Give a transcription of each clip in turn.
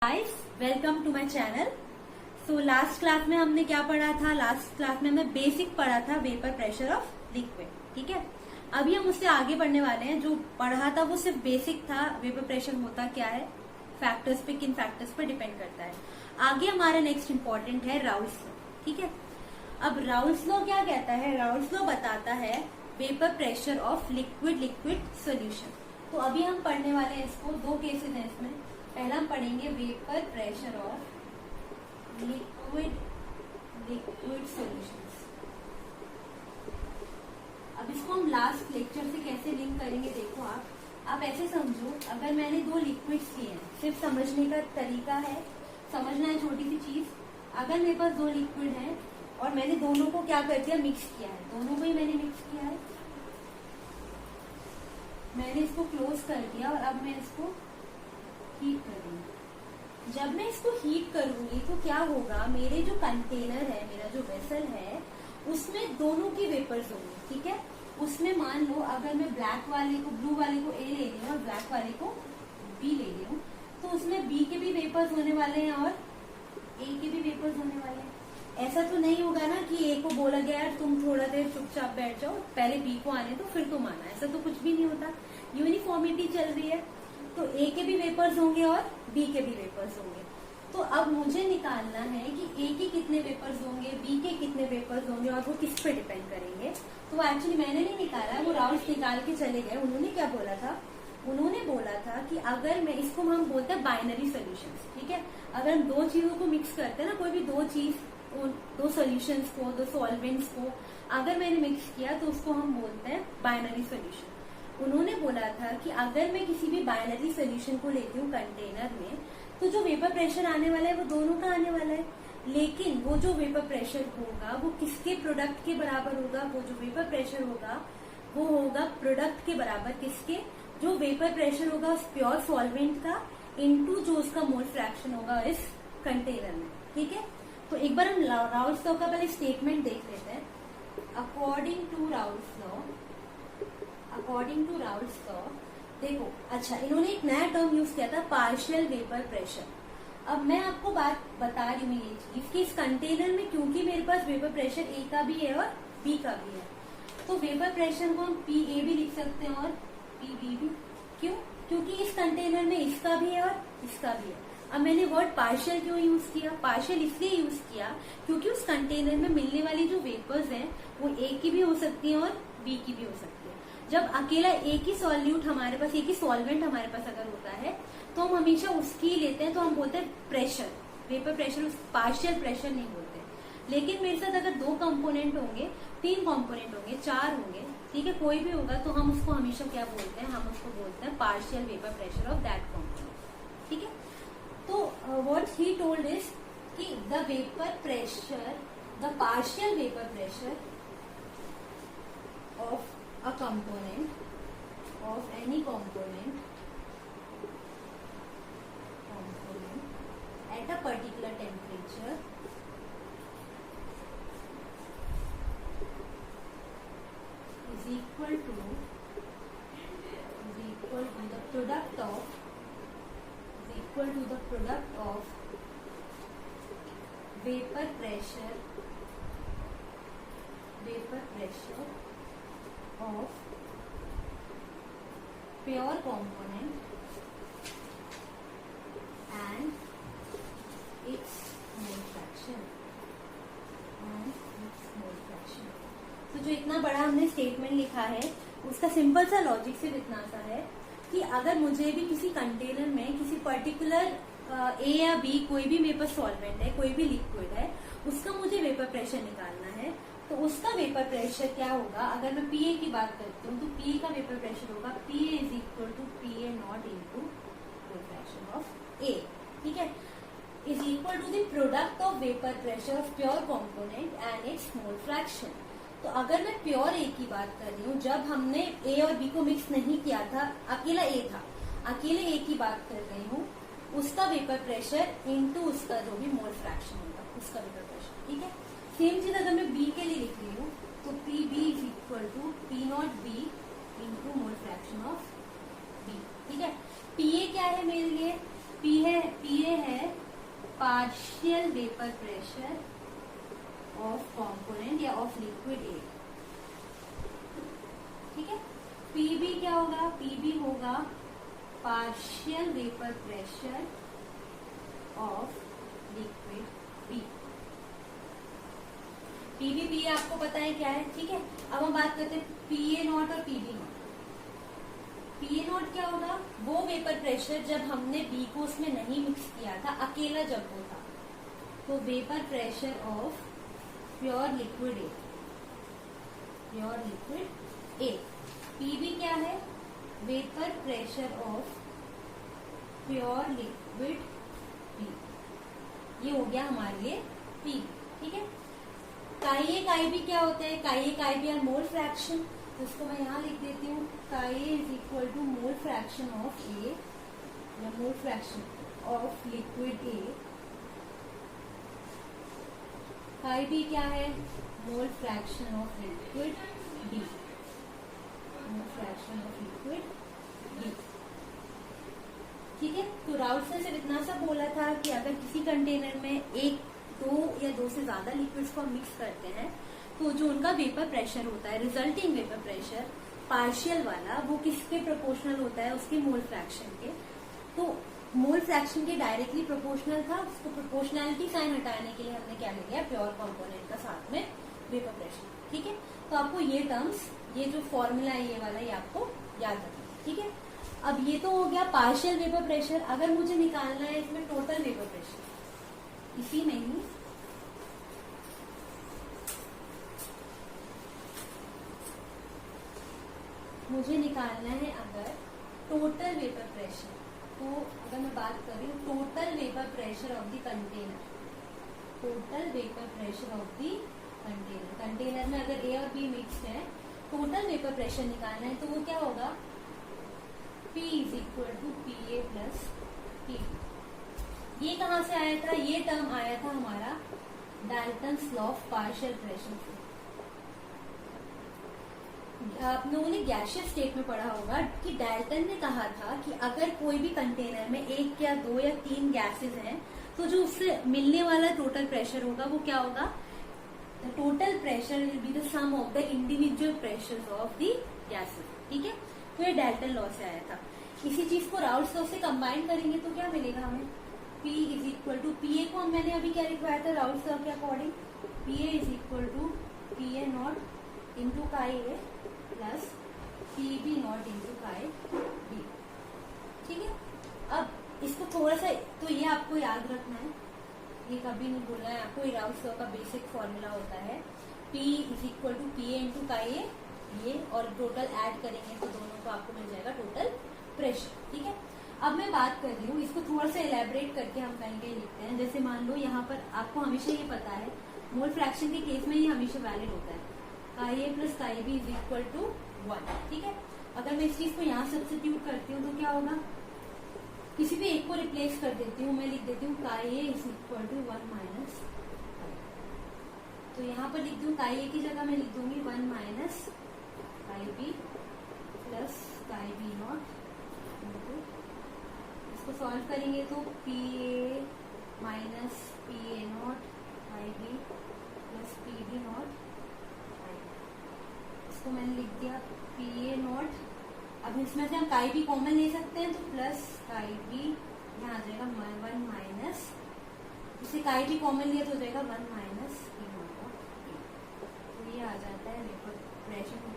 Guys welcome to my channel. So last class में हमने क्या पढ़ा था? लास्ट क्लास में हमने बेसिक पढ़ा था वेपर प्रेशर ऑफ लिक्विड। ठीक है, अभी हम उससे आगे बढ़ने वाले हैं। जो पढ़ा था वो सिर्फ बेसिक था। वेपर प्रेशर होता क्या है, फैक्टर्स पे, किन फैक्टर्स पे डिपेंड करता है। आगे हमारा नेक्स्ट इंपॉर्टेंट है राउल्स लॉ। ठीक है, अब राउल्स लॉ क्या कहता है? राउल्स लॉ बताता है vapour pressure of liquid solution. तो अभी हम पढ़ने वाले हैं इसको। दो केसेस हैं इसमें। पहला हम पढ़ेंगे vapour pressure of liquid solutions. अब इसको हम लास्ट लेक्चर से कैसे लिंक करेंगे, देखो आप ऐसे समझो, अगर मैंने दो लिक्विड्स लिए हैं, सिर्फ समझने का तरीका है, समझना है छोटी सी चीज। अगर मेरे पास दो लिक्विड है और मैंने दोनों को क्या कर दिया, मिक्स किया है, दोनों को ही मैंने मिक्स किया है, मैंने इसको क्लोज कर दिया और अब मैं इसको हीट करूंगी। जब मैं इसको हीट करूंगी तो क्या होगा, मेरे जो कंटेनर है, मेरा जो वेसल है, उसमें दोनों की वेपर्स होंगे। ठीक है, उसमें मान लो अगर मैं ब्लैक वाले को, ब्लू वाले को ए ले रही हूँ और ब्लैक वाले को बी ले रही हूँ, तो उसमें बी के भी वेपर्स होने वाले हैं और ए के भी वेपर्स होने वाले हैं। ऐसा तो नहीं होगा ना कि ए को बोला गया यार तुम थोड़ा देर चुपचाप बैठ जाओ, पहले बी को आने तो फिर तुम आना। ऐसा तो कुछ भी नहीं होता, यूनिफॉर्मिटी चल रही है। तो ए के भी वेपर्स होंगे और बी के भी वेपर्स होंगे। तो अब मुझे निकालना है कि ए के कितने वेपर्स होंगे, बी के कितने वेपर्स होंगे और वो किस पे डिपेंड करेंगे। तो वो एक्चुअली मैंने नहीं निकाला, वो राउल्स निकाल के चले गए। उन्होंने क्या बोला था? उन्होंने बोला था कि अगर मैं इसको, हम बोलते हैं बाइनरी सोल्यूशंस। ठीक है, अगर हम दो चीजों को मिक्स करते हैं ना, कोई भी दो चीज, दो सोल्यूशंस को, दो सॉल्वेंट्स को अगर मैंने मिक्स किया तो उसको हम बोलते हैं बाइनरी सोल्यूशन। उन्होंने बोला था कि अगर मैं किसी भी बाइनरी सोल्यूशन को लेती हूँ कंटेनर में, तो जो वेपर प्रेशर आने वाला है वो दोनों का आने वाला है, लेकिन वो जो वेपर प्रेशर होगा वो किसके प्रोडक्ट के बराबर होगा? वो जो वेपर प्रेशर होगा वो होगा प्रोडक्ट के बराबर। किसके? जो वेपर प्रेशर होगा उस प्योर सॉल्वेंट का इनटू जो उसका मोल फ्रैक्शन होगा इस कंटेनर में। ठीक है, तो एक बार हम राउल्स लॉ का पहले स्टेटमेंट देख लेते हैं। अकॉर्डिंग टू राउल्स लॉ, देखो, अच्छा, इन्होंने एक नया टर्म यूज किया था, पार्शियल वेपर प्रेशर। अब मैं आपको बात बता रही हूँ ये चीज कि इस कंटेनर में क्योंकि मेरे पास वेपर प्रेशर ए का भी है और बी का भी है, तो वेपर प्रेशर को हम पी ए भी लिख सकते हैं और पी बी भी। क्यों? क्योंकि इस कंटेनर में इसका भी है और इसका भी है। अब मैंने वर्ड पार्शियल क्यों यूज किया? पार्शियल इसलिए यूज किया क्योंकि उस कंटेनर में मिलने वाली जो वेपर्स हैं वो ए की भी हो सकती है और बी की भी हो सकती है। जब अकेला एक ही सॉल्यूट हमारे पास, एक ही सॉल्वेंट हमारे पास अगर होता है तो हम हमेशा उसकी ही लेते हैं, तो हम बोलते हैं pressure, vapour pressure, partial pressure नहीं बोलते। लेकिन मेरे साथ अगर दो कंपोनेंट होंगे, तीन कंपोनेंट होंगे, चार होंगे, ठीक है, कोई भी होगा, तो हम उसको हमेशा क्या बोलते हैं? हम उसको बोलते हैं partial vapour pressure of that component. ठीक है, तो व्हाट ही टोल्ड इज कि the vapour pressure, the partial vapour pressure of a component, of any component at a particular temperature is equal to the product of vapor pressure of pure component and its mole fraction तो जो इतना बड़ा हमने statement लिखा है उसका simple सा logic सिर्फ इतना सा है कि अगर मुझे भी किसी कंटेनर में किसी पर्टिकुलर ए या बी, कोई भी वेपर सॉल्वेंट है, कोई भी लिक्विड है, उसका मुझे वेपर प्रेशर निकालना है, तो उसका वेपर प्रेशर क्या होगा? अगर मैं पीए की बात करती हूँ तो पीए का वेपर प्रेशर होगा PA is equal to PA not into mole fraction of A. ठीक है, is equal to the product of vapour pressure of pure component and its mole fraction. तो अगर मैं प्योर ए की बात कर रही हूँ, जब हमने ए और बी को मिक्स नहीं किया था, अकेला ए था, अकेले ए की बात कर रही हूँ, उसका वेपर प्रेशर इंटू उसका जो भी मोल फ्रैक्शन होगा उसका वेपर प्रेशर। ठीक है, सेम चीज अगर मैं बी के लिए लिख रही हूँ तो P B is equal to P naught B into mole fraction of B. ठीक है, पीए क्या है मेरे लिए? पीए है partial vapour pressure of component या ऑफ लिक्विड ए। ठीक है, पीबी क्या होगा, पीबी होगा partial vapour pressure of liquid B. PB P आपको पता है क्या है। ठीक है, अब हम बात करते हैं पीए नॉट और पीबी नॉट। पीए नॉट क्या होगा, वो वेपर प्रेशर जब हमने बी को उसमें नहीं मिक्स किया था, अकेला जब वो था, तो vapour pressure of pure liquid A, pure liquid A. PB क्या है, vapour pressure of pure liquid B. ये हो गया हमारे लिए पी। ठीक है, काई ए काई बी क्या होता है, chi A chi B are mole fraction, तो इसको मैं यहाँ लिख देती हूँ, chi A is equal to mole fraction of A या mole fraction of liquid A. Chi B क्या है, mole fraction of liquid B, mole fraction of liquid B. ठीक है, तो राउल्सन से इतना सा बोला था कि अगर किसी कंटेनर में एक, दो या दो से ज्यादा लिक्विड्स को हम मिक्स करते हैं, तो जो उनका वेपर प्रेशर होता है, रिजल्टिंग वेपर प्रेशर पार्शियल वाला, वो किसके प्रोपोर्शनल होता है, उसके मोल फ्रैक्शन के। तो मोल फ्रैक्शन के डायरेक्टली प्रोपोर्शनल था, उसको प्रोपोर्शनैलिटी साइन हटाने के लिए हमने क्या ले लिया, प्योर कंपोनेंट का साथ में वेपर प्रेशर। ठीक है, तो आपको ये टर्म्स, ये जो फॉर्मूला है ये वाला, ये आपको याद रखना। ठीक है, अब ये तो हो गया पार्शियल वेपर प्रेशर। अगर मुझे निकालना है इसमें टोटल वेपर प्रेशर, इसी में ही मुझे निकालना है अगर टोटल वेपर प्रेशर, तो अगर मैं बात कर रही हूँ total vapour pressure of the container, total vapour pressure of the container, container में अगर ए और बी मिक्स है, टोटल वेपर प्रेशर निकालना है, तो वो क्या होगा, P is equal to P A plus P. ये कहाँ से आया था, ये टर्म आया था हमारा Dalton's law of partial pressure से। आप लोगों ने गैसियस स्टेट में पढ़ा होगा कि डाल्टन ने कहा था कि अगर कोई भी कंटेनर में एक या दो या तीन गैसेस हैं, तो जो उससे मिलने वाला टोटल प्रेशर होगा वो क्या होगा, the total pressure will be the sum of the individual pressures of the gases. ठीक है, तो ये डाल्टन लॉ से आया था। इसी चीज को राउल्स लॉ से कंबाइन करेंगे तो क्या मिलेगा हमें, P is equal to P A को हम मैंने अभी क्या लिखवाया था राउल्स लॉ के according, P A is equal to P A not into chi A plus P B not into chi B. ठीक है, अब इसको थोड़ा सा, तो ये आपको याद रखना है, ये कभी नहीं भूलना है आपको, ये राउल्स लॉ का बेसिक फॉर्मूला होता है, P is equal to P A into chi A, ये और टोटल ऐड करेंगे तो दोनों को आपको मिल जाएगा टोटल प्रेशर। ठीक है, अब मैं बात कर रही हूँ, इसको थोड़ा सा एलैबोरेट करके हम कहीं कहीं लिखते हैं। जैसे मान लो यहाँ पर आपको हमेशा ये पता है, मोल फ्रैक्शन के केस में ये हमेशा वैलिड होता है, chi A plus chi B is equal to 1। ठीक है, अगर मैं इस चीज को यहाँ सब्स्टिट्यूट करती हूँ तो क्या होगा, किसी भी एक को रिप्लेस कर देती हूँ, मैं लिख देती हूँ chi A is equal to 1 minus, तो यहाँ पर लिख दूँ काई ए की जगह मैं लिख दूंगी 1 minus chi B plus chi B not. इसको सॉल्व करेंगे तो P A minus P A not chi B plus P B not, इसको मैंने लिख दिया पी ए नॉट। अब इसमें से हम काई बी कॉमन ले सकते हैं, तो प्लस काई बी यहाँ आ जाएगा 1 माइनस, इसे काई बी कॉमन लिया तो हो जाएगा 1 माइनस पी नॉट। तो ये आ जाता है वेपर प्रेशर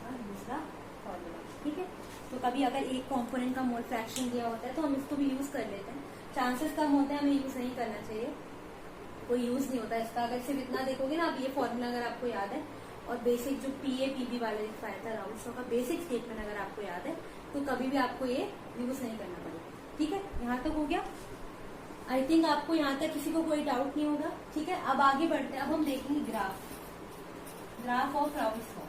का दूसरा फॉर्मूला। ठीक है, तो कभी अगर एक कंपोनेंट का मोल फ्रैक्शन दिया होता है तो हम इसको भी यूज कर लेते हैं, चांसेस कम होते हैं, हमें यूज नहीं करना चाहिए, कोई यूज नहीं होता इसका। अगर सिर्फ इतना देखोगे ना, अब ये फॉर्मूला अगर आपको याद है और बेसिक जो पीए पीबी वाले लिखवाया था राउल्स लॉ का बेसिक स्टेटमेंट अगर आपको याद है, तो कभी भी आपको ये यूज नहीं करना पड़ेगा। ठीक है, यहाँ तक हो गया। आई थिंक आपको यहाँ तक किसी को कोई डाउट नहीं होगा। ठीक है, अब आगे बढ़ते हैं, अब हम देखेंगे ग्राफ ऑफ राउल्स लॉ।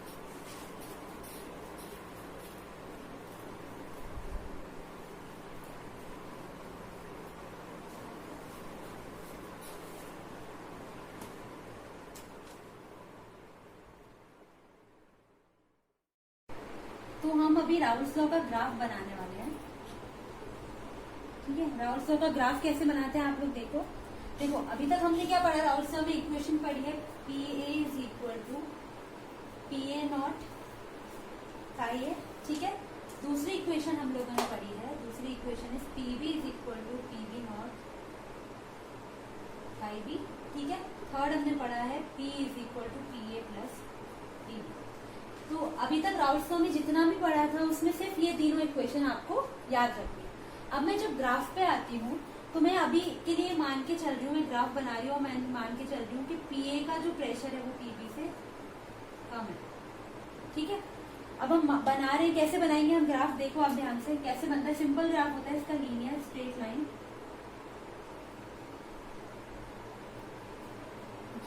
तो हम अभी राउल्स लॉ का ग्राफ बनाने वाले हैं। ठीक है। राउल्स लॉ का ग्राफ कैसे बनाते हैं आप लोग देखो। देखो अभी तक हमने क्या पढ़ा, राउल्स लॉ में इक्वेशन पढ़ी है P A is equal to P A not chi A, ठीक है। दूसरी इक्वेशन हम लोगों ने पढ़ी है, दूसरी equation is P B is equal to P B naught chi B, ठीक है। थर्ड हमने पढ़ा है P is equal to P A plus P B. तो अभी तक राउल्स लॉ में जितना भी पढ़ा था उसमें सिर्फ ये तीनों इक्वेशन आपको याद रखनी है। अब मैं जब ग्राफ पे आती हूँ तो मैं अभी के लिए मान के चल रही हूँ, मैं ग्राफ बना रही हूँ, मैं मान के चल रही हूँ कि पीए का जो प्रेशर है वो पीबी से कम है, ठीक है। अब हम बना रहे हैं, कैसे बनाएंगे हम ग्राफ, देखो आप ध्यान से कैसे बनता है। सिंपल ग्राफ होता है इसका, लीनियर स्ट्रेट लाइन।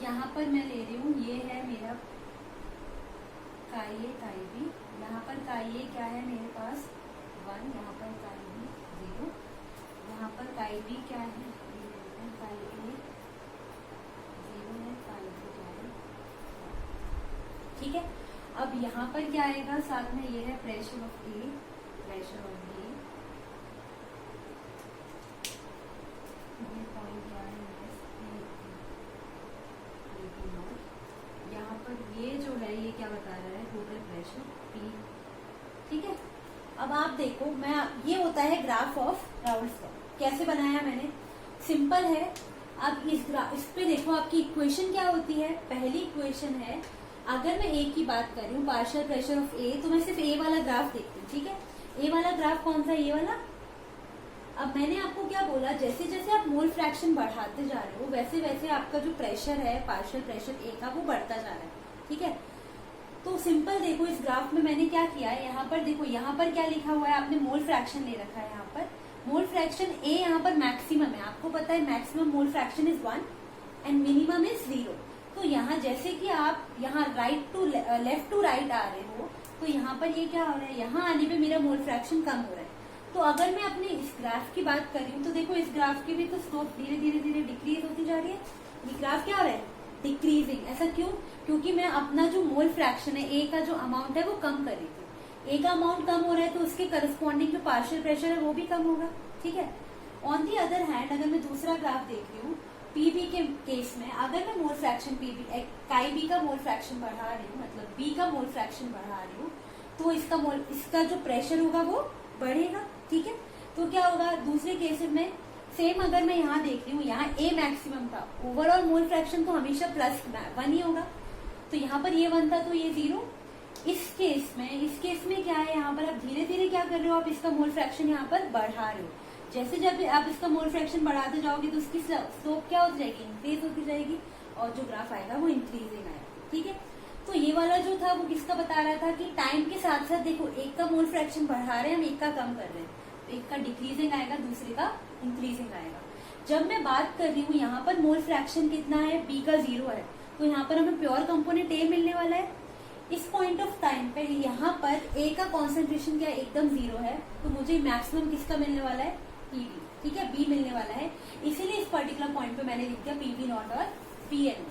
यहाँ पर मैं ले रही हूँ, ये है मेरा काई ए काई बी, यहाँ पर काई ए क्या है मेरे पास 1, यहाँ पर काई बी 0, यहाँ पर काई बी क्या है, काई ए 0 है, काई बी क्या है, ठीक है। अब यहाँ पर क्या आएगा, साथ में ये है pressure of A, pressure of B, ये पॉइंट क्या है, यहाँ पर ये जो है ये क्या बता रहा है, टोटल प्रेशर P, ठीक है। अब आप देखो, मैं ये होता है ग्राफ ऑफ राउल्स लॉ। कैसे बनाया मैंने, सिंपल है। अब इस पे देखो आपकी इक्वेशन क्या होती है, पहली इक्वेशन है, अगर मैं ए की बात कर रही हूँ, पार्शियल प्रेशर ऑफ ए, तो मैं सिर्फ ए वाला ग्राफ देखती हूँ, ठीक है। ए वाला ग्राफ कौन सा, ये वाला। अब मैंने आपको क्या बोला, जैसे जैसे आप मोल फ्रैक्शन बढ़ाते जा रहे हो वैसे वैसे आपका जो प्रेशर है, पार्शियल प्रेशर ए का, वो बढ़ता जा रहा है, ठीक है। तो सिंपल देखो इस ग्राफ में मैंने क्या किया है, यहाँ पर देखो, यहाँ पर क्या लिखा हुआ है, आपने मोल फ्रैक्शन ले रखा है। यहाँ पर मोल फ्रैक्शन ए यहाँ पर मैक्सिमम है, आपको पता है maximum mole fraction is 1 and minimum is 0। तो यहाँ जैसे कि आप यहाँ लेफ्ट टू राइट आ रहे हो, तो यहाँ पर ये क्या हो रहा है, यहाँ आने पे मेरा मोल फ्रैक्शन कम हो रहा है। तो अगर मैं अपने इस ग्राफ की बात कर रही हूँ तो देखो इस ग्राफ की भी तो स्लोप धीरे धीरे धीरे डिक्रीज होती जा रही है। ये ग्राफ क्या हो रहा है, डिक्रीजिंग। ऐसा क्यों, क्योंकि मैं अपना जो मोल फ्रैक्शन है, ए का जो अमाउंट है वो कम कर रही थी। ए का अमाउंट कम हो रहा है तो उसके करस्पॉन्डिंग जो पार्शियल प्रेशर है वो भी कम होगा, ठीक है। ऑन दी अदर हैंड अगर मैं दूसरा ग्राफ देख रही हूँ, पीबी के केस में अगर मैं मोल फ्रैक्शन पीबी काई बी का मोल फ्रैक्शन बढ़ा रही हूँ, मतलब बी का मोल फ्रैक्शन बढ़ा रही हूँ, तो इसका जो प्रेशर होगा वो बढ़ेगा, ठीक है। तो क्या होगा, दूसरे केसेस में सेम अगर मैं यहाँ देख रही हूँ, यहाँ ए मैक्सिमम था, ओवरऑल मोल फ्रैक्शन तो हमेशा +1 ही होगा, तो यहाँ पर ये 1 था तो ये 0। इस केस में क्या है, यहाँ पर आप धीरे धीरे क्या कर रहे हो, आप इसका मोल फ्रैक्शन यहाँ पर बढ़ा रहे हो। जैसे जब आप इसका मोल फ्रैक्शन बढ़ाते जाओगे तो उसकी स्लोप क्या हो जाएगी, इंक्रीज होती जाएगी, और जो ग्राफ आएगा वो इंक्रीजिंग आएगा, ठीक है। तो ये वाला जो था वो किसका बता रहा था कि टाइम के साथ साथ देखो एक का मोल फ्रैक्शन बढ़ा रहे हैं हम, एक का कम कर रहे हैं, तो एक का डिक्रीजिंग आएगा, दूसरे का इंक्रीजिंग आएगा। जब मैं बात कर रही हूँ यहाँ पर मोल फ्रैक्शन कितना है, बी का 0 है, तो यहाँ पर हमें प्योर कंपोनेंट ए मिलने वाला है। इस पॉइंट ऑफ टाइम पे यहाँ पर ए का कॉन्सेंट्रेशन क्या एकदम 0 है, तो मुझे मैक्सिमम किसका मिलने वाला है, पीबी, ठीक है, बी मिलने वाला है। इसीलिए इस पर्टिकुलर पॉइंट पे मैंने लिख दिया पीबी नॉट और पीएन।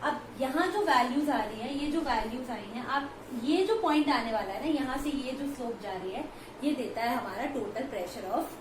अब यहाँ जो वैल्यूज आ रही है, ये जो वैल्यूज आई हैं, आप ये जो पॉइंट आने वाला है ना, यहाँ से ये जो स्लोप जा रही है, ये देता है हमारा टोटल प्रेशर ऑफ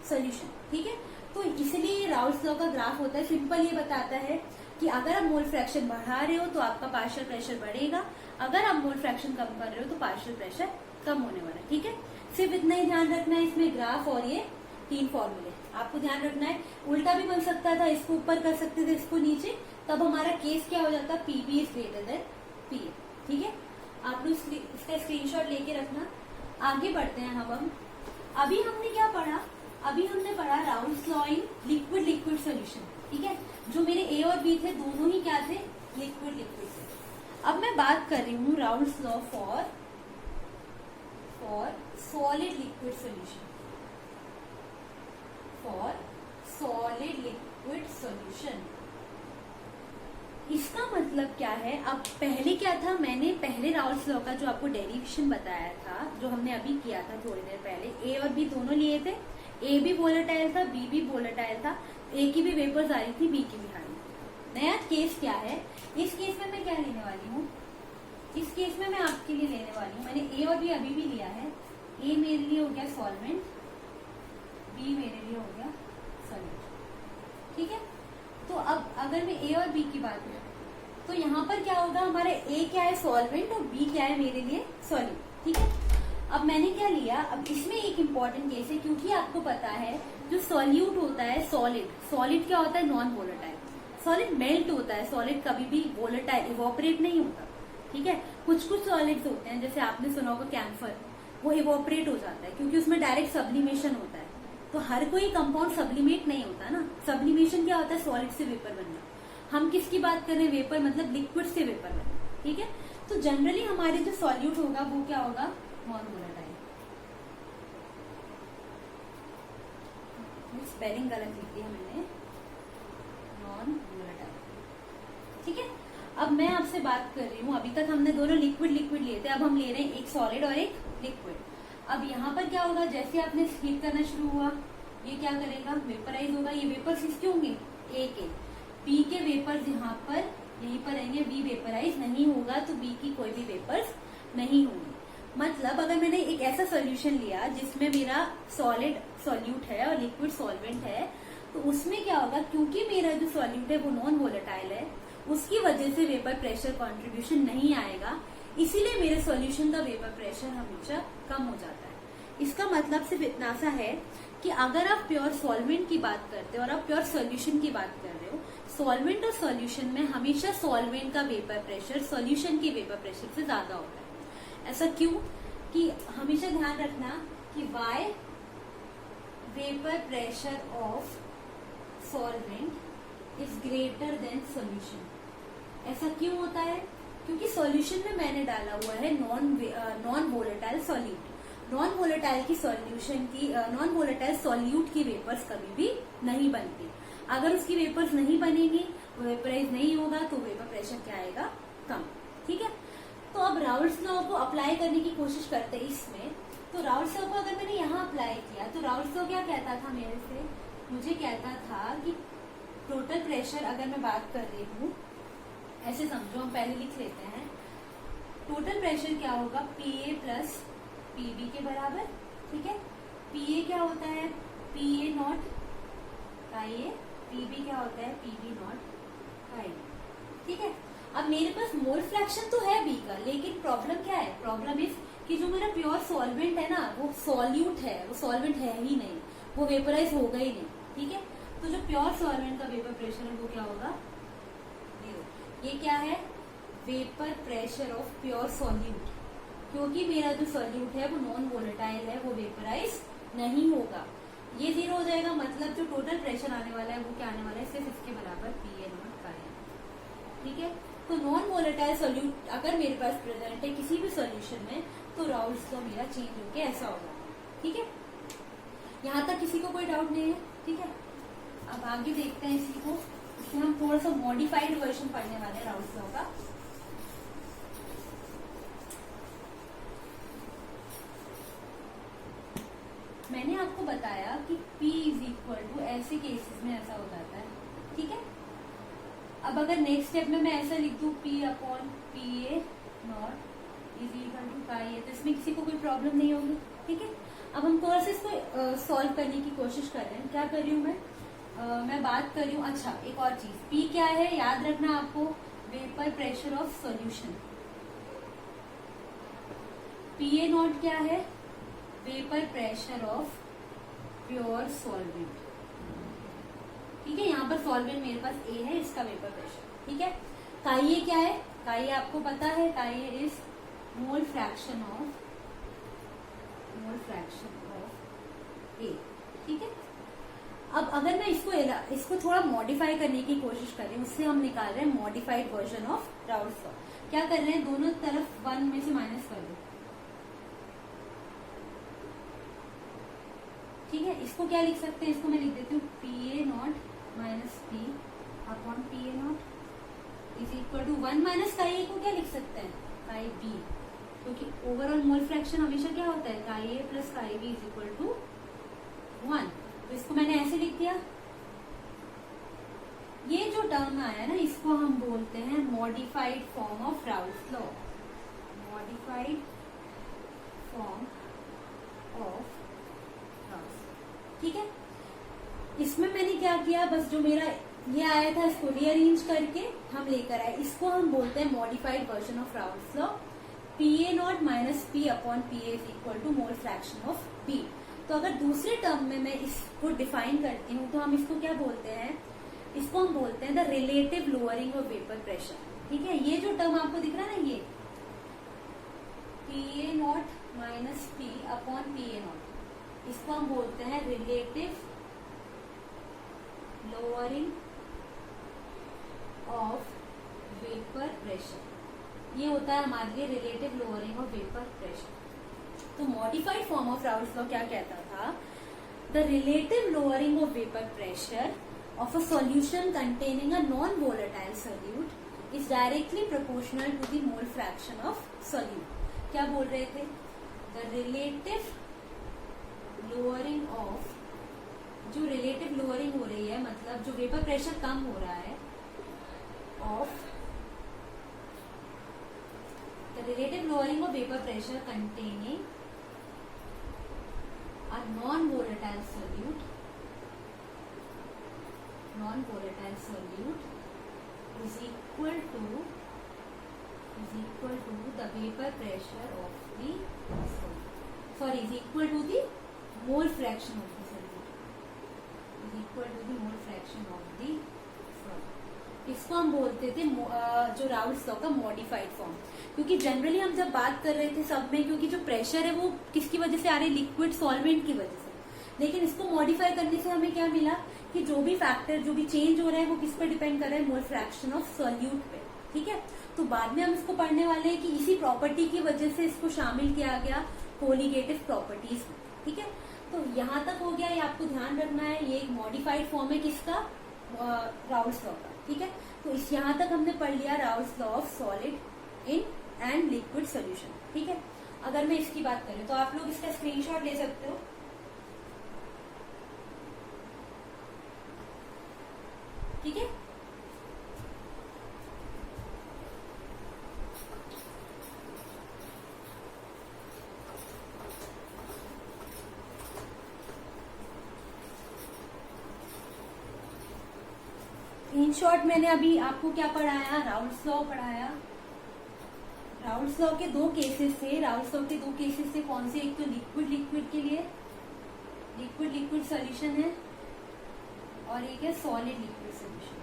सोल्यूशन, ठीक है। तो इसलिए राउल्स लॉ का ग्राफ होता है, सिंपल ये बताता है कि अगर आप मोल फ्रैक्शन बढ़ा रहे हो तो आपका पार्शियल प्रेशर बढ़ेगा, अगर आप मोल फ्रैक्शन कम कर रहे हो तो पार्शियल प्रेशर कम होने वाला है, ठीक है। सिर्फ इतना ही ध्यान रखना है इसमें, ग्राफ और ये 3 फॉर्मूले आपको ध्यान रखना है। उल्टा भी बन सकता था, इसको ऊपर कर सकते थे, इसको नीचे, तब हमारा केस क्या हो जाता, पीबी इज ग्रेटर देन पीए, ठीक है। आप लोग इसका स्क्रीनशॉट लेके रखना। आगे बढ़ते हैं हम। अभी हमने क्या पढ़ा, अभी हमने पढ़ा Raoult's law in liquid liquid solution, ठीक है। जो मेरे ए और बी थे दोनों ही क्या थे, लिक्विड लिक्विड थे। अब मैं बात कर रही हूँ Raoult's law for solid liquid solution, for solid liquid solution. इसका मतलब क्या है, अब पहले क्या था, मैंने पहले राउल्स लॉ का जो आपको डेरिवेशन बताया था, जो हमने अभी किया था थोड़ी देर पहले, ए और बी दोनों लिए थे, ए भी वोलेटाइल था, बी भी वोलेटाइल था, ए की भी वेपर्स आ रही थी, बी की भी आ रही थी। नया केस क्या है, इस केस में मैं क्या लेने वाली हूँ, इस केस में मैं आपके लिए लेने वाली हूँ, मैंने ए और बी अभी भी लिया है। ए मेरे लिए हो गया सॉल्वेंट, बी मेरे लिए हो गया सॉलिड। ठीक है, तो अब अगर मैं ए और बी की बात करूं तो यहाँ पर क्या होगा, हमारे ए क्या है सॉल्वेंट और बी क्या है मेरे लिए सॉलिड। ठीक है, अब मैंने क्या लिया, अब इसमें एक इम्पॉर्टेंट केस है, क्योंकि आपको पता है जो सॉल्यूट होता है सॉलिड क्या होता है नॉन वोलेटाइल, सॉलिड मेल्ट होता है, सॉलिड कभी भी वोलेटाइल इवोपरेट नहीं होता। ठीक है, कुछ सॉलिड्स होते हैं जैसे आपने सुना होगा कैम्फर, वो इवोपरेट हो जाता है क्योंकि उसमें डायरेक्ट सब्लिमेशन होता है। तो हर कोई कंपाउंड सब्लिमेट नहीं होता ना, सब्लिमेशन क्या होता है सॉलिड से वेपर बनना। हम किसकी बात कर रहे हैं, वेपर मतलब लिक्विड से वेपर बनना। ठीक है, तो जनरली हमारे जो सॉल्यूट होगा वो क्या होगा नॉन वोलेटाइल। स्पेलिंग गलत लिख दिया मैंने, नॉन वोलेटाइल। ठीक है, अब मैं आपसे बात कर रही हूँ, अभी तक हमने दोनों लिक्विड लिए थे, अब हम ले रहे हैं एक सॉलिड और एक लिक्विड। अब यहाँ पर क्या होगा, जैसे आपने हीट करना शुरू हुआ ये क्या करेगा वेपराइज होगा। ये वेपर्स किसके होंगे ए के, बी के वेपर्स यहाँ पर यहीं पर रहेंगे, बी वेपराइज नहीं होगा तो बी की कोई भी वेपर्स नहीं होंगी। मतलब अगर मैंने एक ऐसा सोल्यूशन लिया जिसमें मेरा सॉलिड सॉल्यूट है और लिक्विड सॉल्वेंट है, तो उसमें क्या होगा, क्योंकि मेरा जो सॉल्यूट है वो नॉन वोलेटाइल है, उसकी वजह से वेपर प्रेशर कंट्रीब्यूशन नहीं आएगा, इसीलिए मेरे सॉल्यूशन का वेपर प्रेशर हमेशा कम हो जाता है। इसका मतलब सिर्फ इतना सा है कि अगर आप प्योर सॉल्वेंट की बात करते हो और आप प्योर सॉल्यूशन की बात कर रहे हो, सॉल्वेंट और सॉल्यूशन में हमेशा सॉल्वेंट का वेपर प्रेशर सॉल्यूशन के वेपर प्रेशर से ज्यादा होता है। ऐसा क्यों, कि हमेशा ध्यान रखना कि why vapour pressure of solvent is greater than solution. ऐसा क्यों होता है, क्योंकि सॉल्यूशन में मैंने डाला हुआ है non volatile solute. Non volatile की सॉल्यूशन की नॉन वोलेटाइल सॉल्यूट की वेपर्स कभी भी नहीं बनती। अगर उसकी वेपर्स नहीं बनेगी, वेपराइज नहीं होगा, तो वेपर प्रेशर क्या आएगा कम। ठीक है, तो अब राउल्ट्स लॉ को अप्लाई करने की कोशिश करते हैं इसमें। तो राउल्ट्स लॉ को अगर मैंने यहाँ अप्लाई किया तो राउल्ट्स लॉ क्या कहता था मेरे से, मुझे कहता था कि टोटल प्रेशर, अगर मैं बात कर रही हूँ ऐसे समझो, हम पहले लिख लेते हैं, टोटल प्रेशर क्या होगा पीए प्लस पीबी के बराबर। ठीक है, पीए क्या होता है पीए नॉट का ए, पीबी क्या होता है पीबी नॉट का ए। ठीक है, अब मेरे पास मोल फ्रैक्शन तो है बी का, लेकिन प्रॉब्लम क्या है, प्रॉब्लम इज कि जो मेरा प्योर सॉल्वेंट है ना वो सॉल्यूट है, वो सॉल्वेंट है ही नहीं, वो वेपराइज होगा ही नहीं। ठीक है, तो जो प्योर सॉल्वेंट का वेपर प्रेशर है वो क्या होगा 0। ये क्या है vapour pressure of pure solute, क्योंकि मेरा जो सॉल्यूट है वो नॉन वोलेटाइल है, वो वेपराइज नहीं होगा, ये 0 हो जाएगा। मतलब जो टोटल प्रेशर आने वाला है वो क्या आने वाला है सिर्फ इसके बराबर पी ए नॉट का है। ठीक है, तो नॉन वोलेटाइल सॉल्यूट अगर मेरे पास प्रेजेंट है किसी भी सॉल्यूशन में, तो राउल्ट्स लॉ मेरा चेंज होके ऐसा होगा। ठीक है, यहाँ तक किसी को कोई डाउट नहीं है। ठीक है, अब आगे देखते हैं इसी को, इसमें हम थोड़ा सा मॉडिफाइड वर्जन पढ़ने वाले हैं राउल्ट्स लॉ का। मैंने आपको बताया कि P इज इक्वल टू ऐसे केसेस में ऐसा हो जाता है। ठीक है, अब अगर नेक्स्ट स्टेप में मैं ऐसा लिख दूं P upon P A naught is equal to chi A, तो इसमें किसी को कोई प्रॉब्लम नहीं होगी। ठीक है, अब हम थोड़ा सा इसको सॉल्व करने की कोशिश कर रहे हैं। क्या कर रही हूँ मैं बात कर रही हूँ, अच्छा एक और चीज, P क्या है याद रखना आपको, vapour pressure of solution. P A not क्या है vapour pressure of pure solvent. ठीक है, यहाँ पर सॉल्वेंट मेरे पास ए है, इसका वेपर प्रेशर। ठीक है, काइए क्या है, काइए आपको पता है, काइए is mole fraction of A. ठीक है, अब अगर मैं इसको थोड़ा मॉडिफाई करने की कोशिश कर रही हूँ, उससे हम निकाल रहे हैं modified version of Raoult's law. क्या कर रहे हैं, दोनों तरफ 1 में से माइनस कर दो। ठीक है, इसको क्या लिख सकते हैं, इसको मैं लिख देती हूँ P A naught minus P upon P A naught is equal to 1 minus chi A को क्या लिख सकते हैं का ए बी, क्योंकि ओवरऑल मोल फ्रैक्शन हमेशा क्या होता है chi A plus chi A B is equal to 1। तो इसको मैंने ऐसे लिख दिया। ये जो टर्म आया ना इसको हम बोलते हैं modified form of Raoult's law, modified form of Raoult's. ठीक है, इसमें मैंने क्या किया, बस जो मेरा ये आया था इसको रीअरेंज करके हम लेकर आए, इसको हम बोलते हैं modified version of Raoult's law. PA0 minus P upon PA is equal to mole fraction of P। तो अगर दूसरे टर्म में मैं इसको डिफाइन करती हूँ तो हम इसको क्या बोलते हैं, इसको हम बोलते हैं the relative lowering of vapour pressure. ठीक है, ये जो टर्म आपको दिख रहा है ना, ये PA0 minus P upon PA0, इसको हम बोलते हैं relative lowering of vapour pressure. ये होता है हमारे लिए relative lowering of vapour pressure. तो modified form of Raoult's law क्या कहता था, the relative lowering of vapour pressure of a solution containing a non volatile solute is directly proportional to the mole fraction of solute. क्या बोल रहे थे, the relative lowering of, जो relative lowering हो रही है मतलब जो वेपर प्रेशर कम हो रहा है, of the relative lowering of vapour pressure containing a non-volatile solute is equal to the vapor pressure of the solute, is equal to the mole fraction of the solute, इसको हम बोलते थे जो Raoul's law का modified form. क्योंकि generally हम जब बात कर रहे थे सब में, क्योंकि जो प्रेशर है वो किसकी वजह से आ रही है, लिक्विड सॉल्वेंट की वजह से। लेकिन इसको मॉडिफाई करने से हमें क्या मिला कि जो भी फैक्टर जो भी चेंज हो रहा है वो किस पे डिपेंड कर रहा है, मोल फ्रैक्शन ऑफ सोल्यूट पे। ठीक है, तो बाद में हम इसको पढ़ने वाले हैं कि इसी प्रॉपर्टी की वजह से इसको शामिल किया गया कोलिगेटिव प्रॉपर्टीज में। ठीक है, तो यहाँ तक हो गया, ये आपको ध्यान रखना है, ये एक मॉडिफाइड फॉर्म है किसका, राउल्स लॉ का। ठीक है, तो इस यहाँ तक हमने पढ़ लिया Raoult's law of solid in and liquid solution. ठीक है, अगर मैं इसकी बात करूं तो आप लोग इसका स्क्रीनशॉट ले सकते हो। ठीक है, इन शॉर्ट मैंने अभी आपको क्या पढ़ाया, राउल्स लॉ पढ़ाया। राउल्स लॉ के दो केसेस थे, राउल्स लॉ के दो केसेस थे कौन से, एक तो लिक्विड के लिए लिक्विड सॉल्यूशन है और एक है सॉलिड लिक्विड सॉल्यूशन।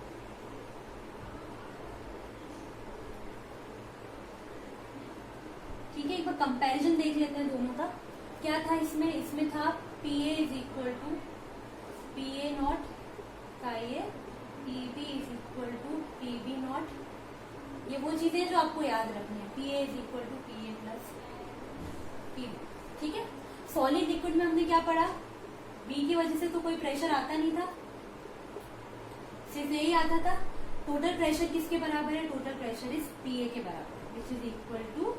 ठीक है, एक बार कंपैरिजन देख लेते हैं दोनों का। क्या था इसमें था PA is equal to PA0 का ये PB is equal to PB naught. ये वो चीजें जो आपको याद रखनी है, PA is equal to PA plus PB। ठीक है, सॉलिड लिक्विड में हमने क्या पढ़ा, B की वजह से तो कोई प्रेशर आता नहीं था, सिर्फ यही आता था टोटल प्रेशर किसके बराबर है, टोटल प्रेशर इज PA के बराबर, which is equal to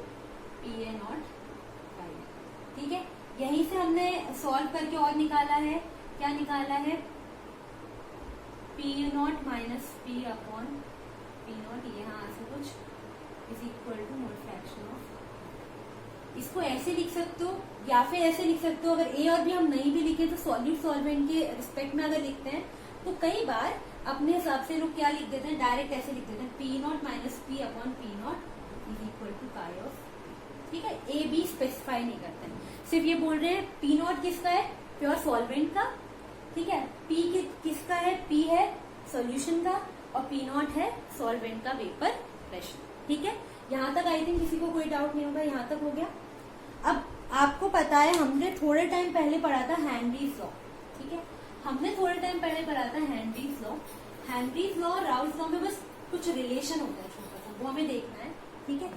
PA naught. ठीक है, यहीं से हमने सॉल्व करके और निकाला है, क्या निकाला है, P0 minus P upon P0, यहाँ से कुछ is equal to mole fraction of. इसको ऐसे लिख सकते हो या फिर ऐसे लिख सकते हो। अगर A और B हम नहीं भी लिखे तो सॉल्यूट सॉल्वेंट के रिस्पेक्ट में अगर लिखते हैं तो कई बार अपने हिसाब से लोग क्या लिख देते हैं, डायरेक्ट ऐसे लिख देते हैं P0 minus P upon P0 is equal to pi of. ठीक है, A B स्पेसिफाई नहीं करते हैं, सिर्फ ये बोल रहे हैं P0 किसका है, प्योर सॉल्वेंट का। ठीक है, P किसका है, P है सॉल्यूशन का और P0 है सॉल्वेंट का वेपर प्रेशर। ठीक है, यहाँ तक आई थिंक किसी को कोई डाउट नहीं होगा, यहाँ तक हो गया। अब आपको पता है हमने थोड़े टाइम पहले पढ़ा था हेनरीज लॉ। ठीक है, हमने थोड़े टाइम पहले पढ़ा था हेनरीज लॉ। हेनरीज लॉ और राउल्स लॉ में बस कुछ रिलेशन होता है छोटा सा, वो हमें देखना है। ठीक है,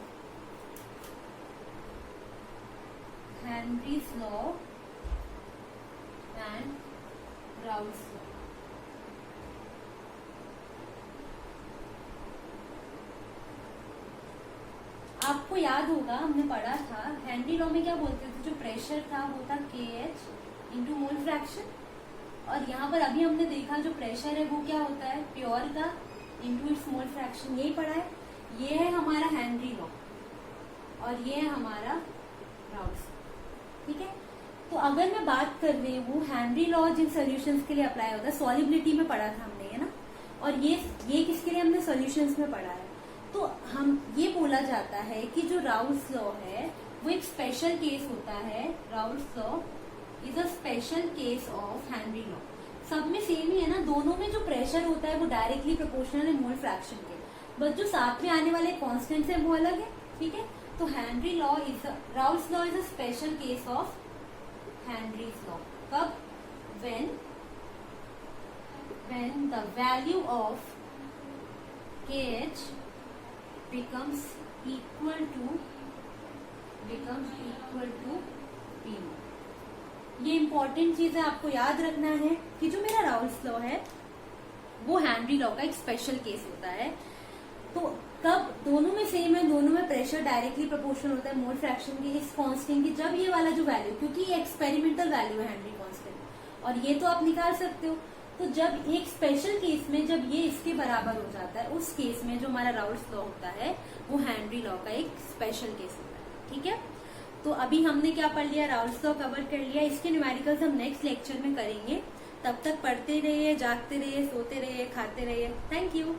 Henry's law and Raoult's law. आपको याद होगा हमने पढ़ा था हेनरी लॉ में क्या बोलते थे, जो प्रेशर था वो था KH इंटू मोल फ्रैक्शन, और यहाँ पर अभी हमने देखा जो प्रेशर है वो क्या होता है, प्योर का इंटू इट्स मोल फ्रैक्शन। यही पढ़ा है, ये है हमारा हेनरी लॉ और ये है हमारा राउल्स। ठीक है, तो अगर मैं बात कर रही हूँ हेनरी लॉ जिन सॉल्यूशंस के लिए अप्लाई होता है, सॉलिबिलिटी में पढ़ा था हमने, है ना, और ये किसके लिए हमने सॉल्यूशंस में पढ़ा है। तो हम ये बोला जाता है कि जो राउल्स लॉ है वो एक स्पेशल केस होता है। Raoult's law is a special case of Henry law. सब में सेम ही है ना, दोनों में जो प्रेशर होता है वो डायरेक्टली प्रोपोर्शनल है मोल फ्रैक्शन के, बस जो साथ में आने वाले कॉन्स्टेंट्स है वो अलग है, ठीक है। तो Henry law is Raoult's law is a special case of Henry's law. कब? when the value of kh becomes equal to p। ये इंपॉर्टेंट चीज है, आपको याद रखना है कि जो मेरा राउल्स लॉ है वो हेनरी लॉ का एक स्पेशल केस होता है। तो कब? दोनों में सेम है, दोनों में प्रेशर डायरेक्टली प्रोपोर्शनल होता है मोल फ्रैक्शन की इस कांस्टेंट की। जब ये वाला जो वैल्यू, क्योंकि ये एक्सपेरिमेंटल वैल्यू है हेनरी कांस्टेंट और ये तो आप निकाल सकते हो, तो जब एक स्पेशल केस में जब ये इसके बराबर हो जाता है, उस केस में जो हमारा राउल्स लॉ होता है वो हेनरी लॉ का एक स्पेशल केस होता है, ठीक है। तो अभी हमने क्या पढ़ लिया? राउल्स लॉ कवर कर लिया। इसके न्यूमेरिकल्स हम नेक्स्ट लेक्चर में करेंगे। तब तक पढ़ते रहिए, जागते रहिए, सोते रहिए, खाते रहिए। Thank you.